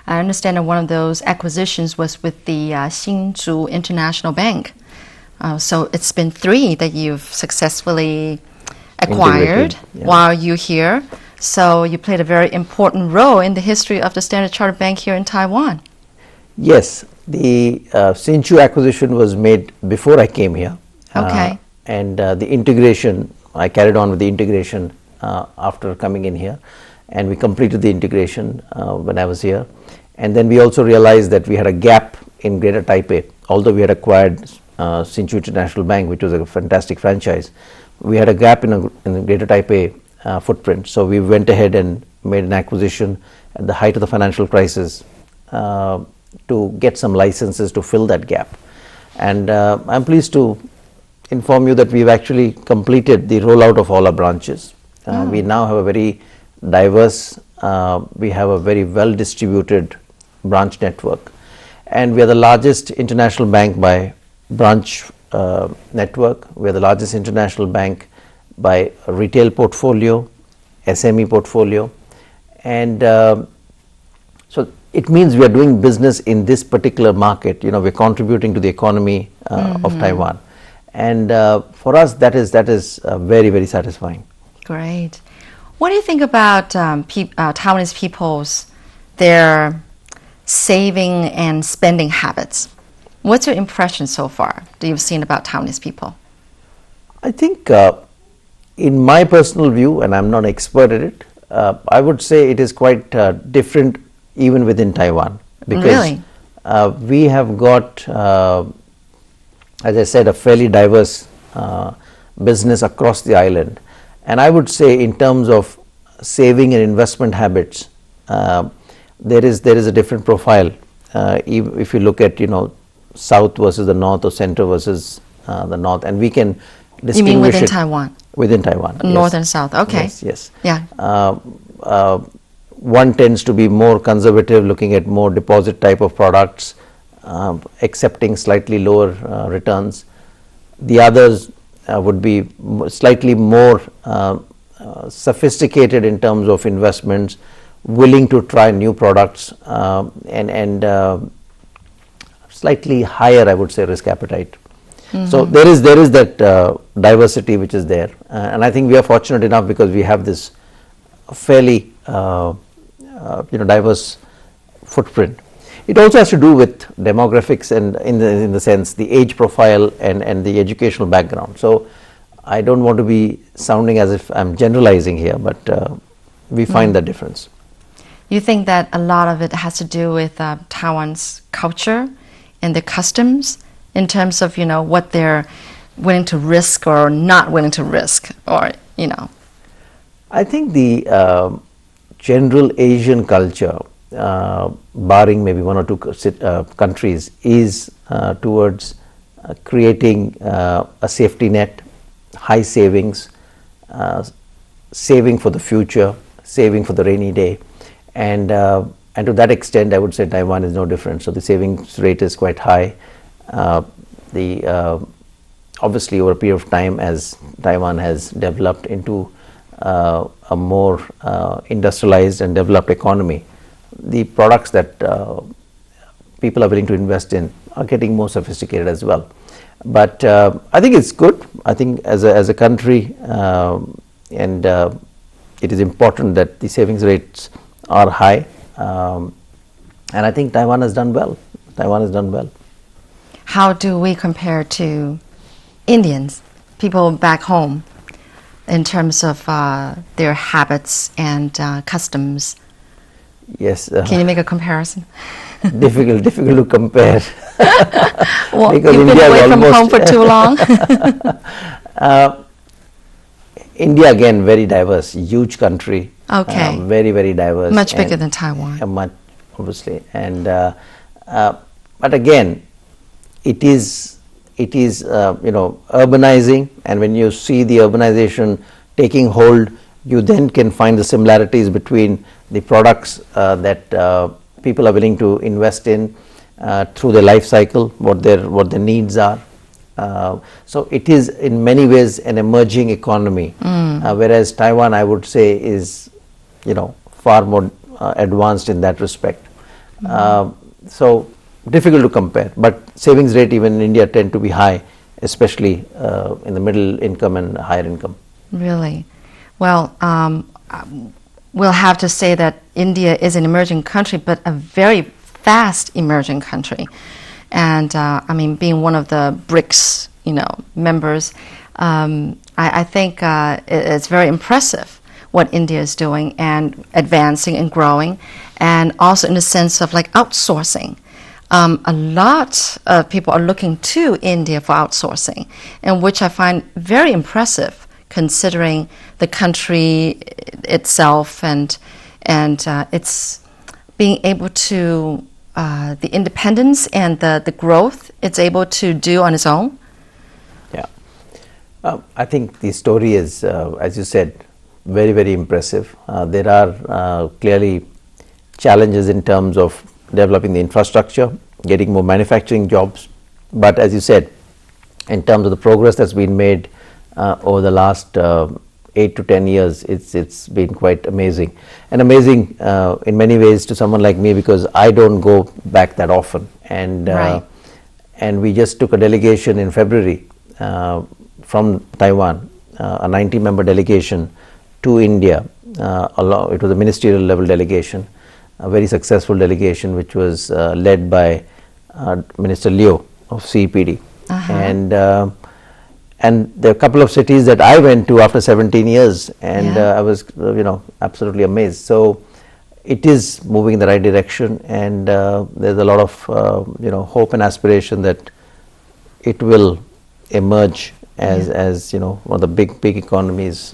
I understand that one of those acquisitions was with the Hsinchu International Bank. So it's been 3 that you've successfully acquired while you're here. So you played a very important role in the history of the Standard Chartered Bank here in Taiwan. Yes, the Hsinchu acquisition was made before I came here. Okay. And the integration, I carried on with the integration after coming in here. And we completed the integration when I was here. And then we also realized that we had a gap in Greater Taipei. Although we had acquired Hsinchu International Bank, which was a fantastic franchise, we had a gap in the Greater Taipei footprint. So we went ahead and made an acquisition at the height of the financial crisis to get some licenses to fill that gap. And I'm pleased to inform you that we've actually completed the rollout of all our branches. We now have a very diverse, we have a very well distributed branch network, and we are the largest international bank by branch network. We are the largest international bank by retail portfolio, SME portfolio, and so it means we are doing business in this particular market. You know, we're contributing to the economy of Taiwan, and for us that is very, very satisfying. Great. What do you think about Taiwanese people's their saving and spending habits? What's your impression so far that you've seen about Taiwanese people? I think, in my personal view, and I'm not an expert at it, I would say it is quite different even within Taiwan, because we have got, as I said, a fairly diverse business across the island. And I would say in terms of saving and investment habits, there is a different profile. If you look at, south versus the north or center versus the north, and we can distinguish. You mean within Taiwan? Within Taiwan, north and south. Okay. Yes. Yeah. One tends to be more conservative, looking at more deposit type of products, accepting slightly lower returns. The others would be slightly more sophisticated in terms of investments, willing to try new products, and slightly higher, I would say, risk appetite. So there is that diversity which is there, and I think we are fortunate enough because we have this fairly diverse footprint. It also has to do with demographics and in the sense the age profile and the educational background. So I don't want to be sounding as if I'm generalizing here, but we find that difference. You think that a lot of it has to do with Taiwan's culture and the customs in terms of what they're willing to risk or not willing to risk, or I think the general Asian culture, barring maybe 1 or 2 countries, is towards creating a safety net, high savings, saving for the future, saving for the rainy day, and to that extent I would say Taiwan is no different. So the savings rate is quite high. Obviously over a period of time, as Taiwan has developed into a more industrialized and developed economy, the products that people are willing to invest in are getting more sophisticated as well. But I think it's good. I think as a country, and it is important that the savings rates are high, and I think Taiwan has done well. How do we compare to Indians, people back home, in terms of their habits and customs? Yes. Can you make a comparison? Difficult to compare. Well, you've been away from home for too long. India, again, very diverse, huge country. Okay. Very, very diverse. Much bigger than Taiwan. Much, obviously. And but again, it is urbanizing, and when you see the urbanization taking hold, you then can find the similarities between the products that people are willing to invest in through their life cycle, what their needs are. So it is in many ways an emerging economy, whereas Taiwan, I would say, is far more advanced in that respect. So difficult to compare, but savings rate even in India tend to be high, especially in the middle income and higher income. Really? Well, we'll have to say that India is an emerging country, but a very fast emerging country. And I mean, being one of the BRICS, members, I think it's very impressive what India is doing and advancing and growing, and also in the sense of like outsourcing. A lot of people are looking to India for outsourcing, and which I find very impressive considering the country itself and it's being able to the independence and the growth it's able to do on its own. Yeah, I think the story is, as you said, very, very impressive. There are clearly challenges in terms of developing the infrastructure, getting more manufacturing jobs, but as you said, in terms of the progress that's been made over the last 8 to 10 years, it's been quite amazing, and amazing in many ways to someone like me, because I don't go back that often, and right. And we just took a delegation in February from Taiwan, a 90-member delegation to India. It was a ministerial level delegation, a very successful delegation, which was led by Minister Liu of CEPD. And there are a couple of cities that I went to after 17 years, and I was, absolutely amazed. So it is moving in the right direction, and there's a lot of, hope and aspiration that it will emerge as one of the big economies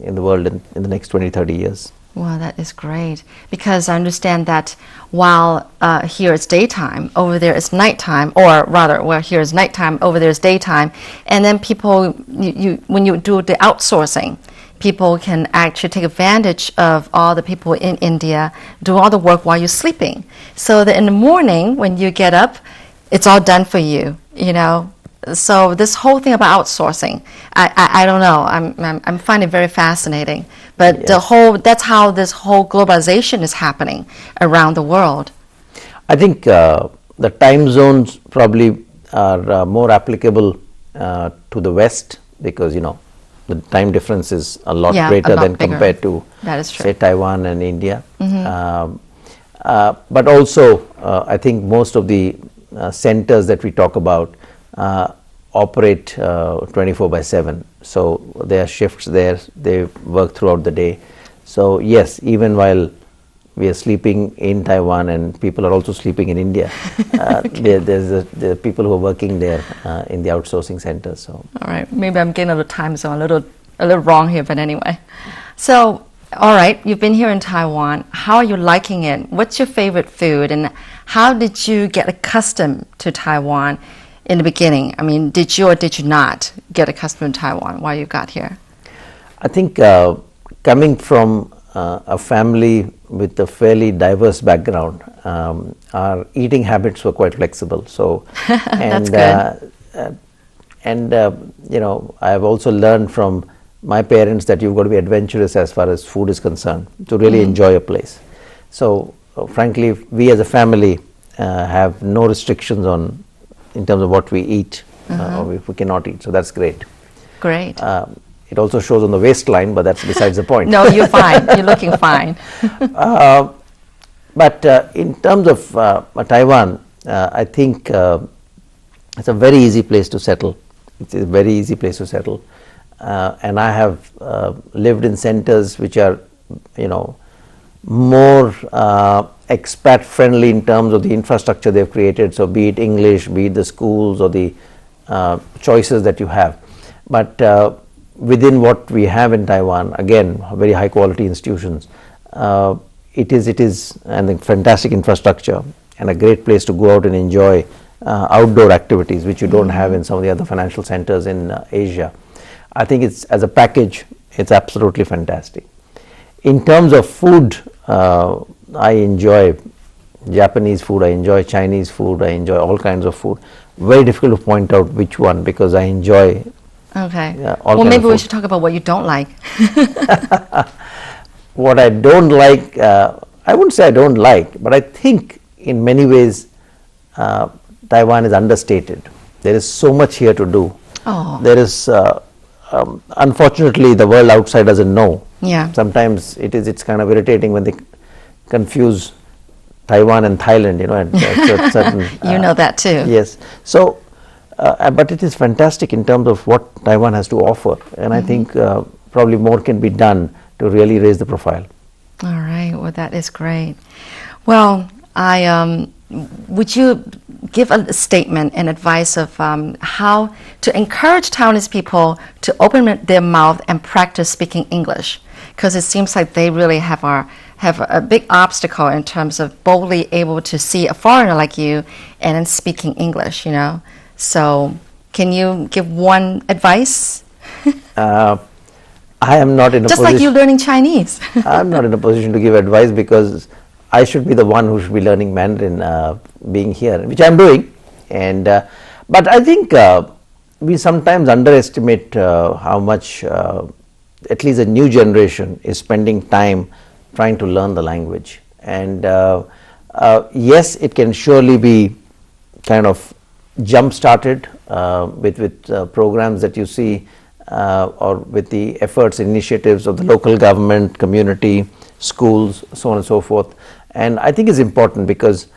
in the world in the next 20-30 years. Well, that is great, because I understand that while here it's daytime, over there it's nighttime, or rather, well, here is nighttime, over there is daytime, and then people, when you do the outsourcing, people can actually take advantage of all the people in India do all the work while you're sleeping, so that in the morning when you get up, it's all done for you, So this whole thing about outsourcing, I don't know. I'm finding it very fascinating. But that's how this whole globalization is happening around the world. I think the time zones probably are more applicable to the West, because the time difference is a lot greater than bigger. Compared to, say, Taiwan and India. But also, I think most of the centers that we talk about operate 24/7, so there are shifts there, they work throughout the day. So yes, even while we are sleeping in Taiwan and people are also sleeping in India, there are people who are working there in the outsourcing centers. So all right, maybe I'm getting a little time zone a little wrong here, but anyway. So all right, you've been here in Taiwan. How are you liking it? What's your favorite food, and how did you get accustomed to Taiwan in the beginning? I mean, did you or did you not get accustomed to Taiwan while you got here? I think coming from a family with a fairly diverse background, our eating habits were quite flexible. So, That's good. I have also learned from my parents that you've got to be adventurous as far as food is concerned to really enjoy a place. So, frankly, we as a family have no restrictions in terms of what we eat or if we cannot eat. So that's great. Great. It also shows on the waistline, but that's besides the point. No, you're fine. You're looking fine. But in terms of Taiwan, I think it's a very easy place to settle. It's a very easy place to settle. And I have lived in centers which are, more expat friendly in terms of the infrastructure they've created. So be it English, be it the schools or the choices that you have. But within what we have in Taiwan, again, very high quality institutions, it is a fantastic infrastructure and a great place to go out and enjoy outdoor activities, which you don't have in some of the other financial centers in Asia. I think it's, as a package, it's absolutely fantastic. In terms of food, I enjoy Japanese food, I enjoy Chinese food, I enjoy all kinds of food. Very difficult to point out which one, because I enjoy well, maybe we should talk about what you don't like. What I don't like, I wouldn't say I don't like, but I think in many ways Taiwan is understated. There is so much here to do. Oh. There is, unfortunately, the world outside doesn't know. Yeah. Sometimes it's kind of irritating when they confuse Taiwan and Thailand, at certain. You know that too. Yes. So, but it is fantastic in terms of what Taiwan has to offer, and I think probably more can be done to really raise the profile. All right. Well, that is great. Well, would you give a statement and advice of how to encourage Taiwanese people to open their mouth and practice speaking English? Because it seems like they really have a big obstacle in terms of boldly able to see a foreigner like you and then speaking English, So can you give one advice? I am not in a Just position. like you learning Chinese. I'm not in a position to give advice because I should be the one who should be learning Mandarin being here, which I'm doing. And but I think we sometimes underestimate how much at least a new generation is spending time trying to learn the language. And yes, it can surely be kind of jump started with programs that you see or with the efforts, initiatives of the local government, community, schools, so on and so forth. And I think it's important because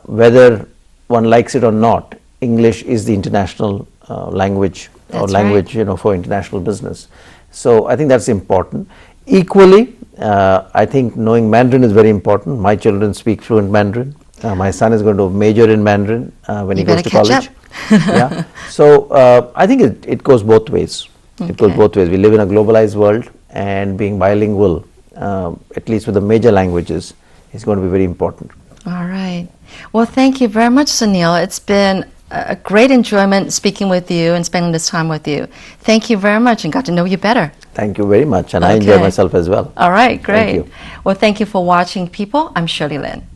whether one likes it or not, English is the international language. That's or language, right. For international business. So I think that's important. Equally, I think knowing Mandarin is very important. My children speak fluent Mandarin. My son is going to major in Mandarin when he goes to college. Yeah. So I think it goes both ways. Okay. It goes both ways. We live in a globalized world, and being bilingual, at least with the major languages, is going to be very important. All right. Well, thank you very much, Sunil. It's been a great enjoyment speaking with you and spending this time with you. Thank you very much and got to know you better. Thank you very much, and I enjoy myself as well. All right, great. Thank you. Well, thank you for watching, people. I'm Shirley Lin.